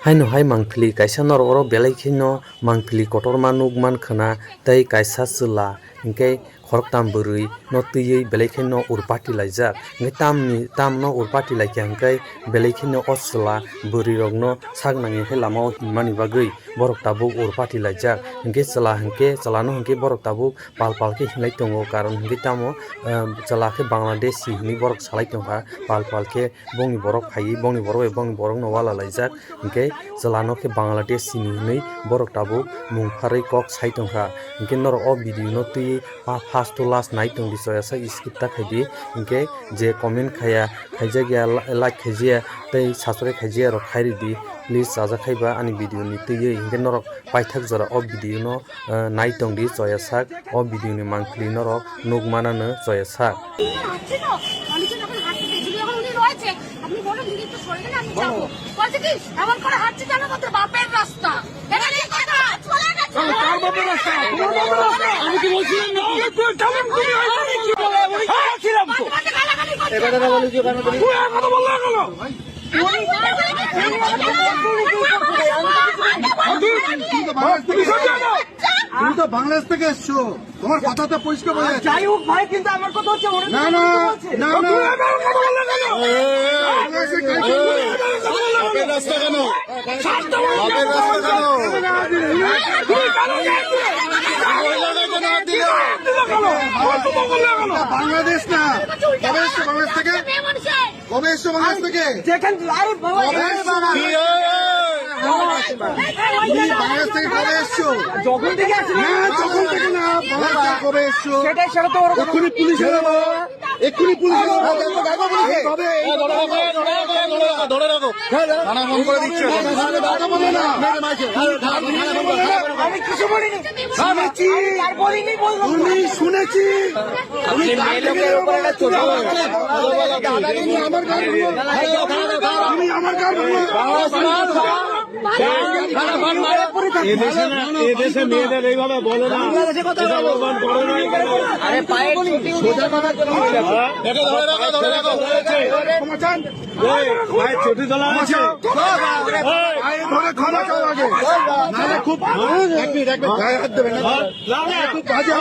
Haino hai mangpili kaisa nororo belai khino mangpili kotorma nukman khana tei kaisa chwla hingke khoroktam bwrwi no twiwi belai kheno urpati laijak hingke tamno urpati laikia hingke belai kheno o chwla bwrwi rokno saknang khe lamao himmani bagwi borok tabuk urpati laijak hingke chwlano hingke borok tabuk pal pal khe hinglai tongo karon hingke tamo chwla khe Bangladeshi hini borok salai tongkha pal pal khe bongni borok phaiwi bongni borok no wala laijak hingke chwlano khe Bangladeshi ni hinui borok tabuk mungpharwi kok sai tongkha hingke norok o video no twiwi first to last nai tongdi soyasa skip ta khaidi hingke je comment khaijakya like khaijia tei subscribe khaijia rok khairidi please chajakhaiba ani video ni twiwi hingke norok paithak jora o video no nai tongdi soyasak o video ni mangpili norok nukmanano soyasak তুমি তো বাংলাদেশ থেকে এসছো, তোমার কথা তো পরিষ্কার বলে যাই হোক ভাই, কিন্তু আমার কথা হচ্ছে না না না না রাস্তা কেন বাংলাদেশ না কবে এসছো বাংলাদেশ থেকে বাংলাদেশ থেকে বাংলাদেশ থেকে কবে এসছো যখন থেকে যখন থেকে না কবে এসছো এক্ষুনি পুলিশ এলো এক্ষুনি পুলিশ ধরে রাখো থানা ফোন করে দিচ্ছে আমি কিছু বলিনি, শুনেছি আমার কার এদেশে মেয়েদের এইভাবে বলে না, আরে পায়ে সোজা কথা চটি তোলা আছে ক্ষমা চাও আগে নাহলে খুব এক মিনিট হাত দেবেন খুব বাজে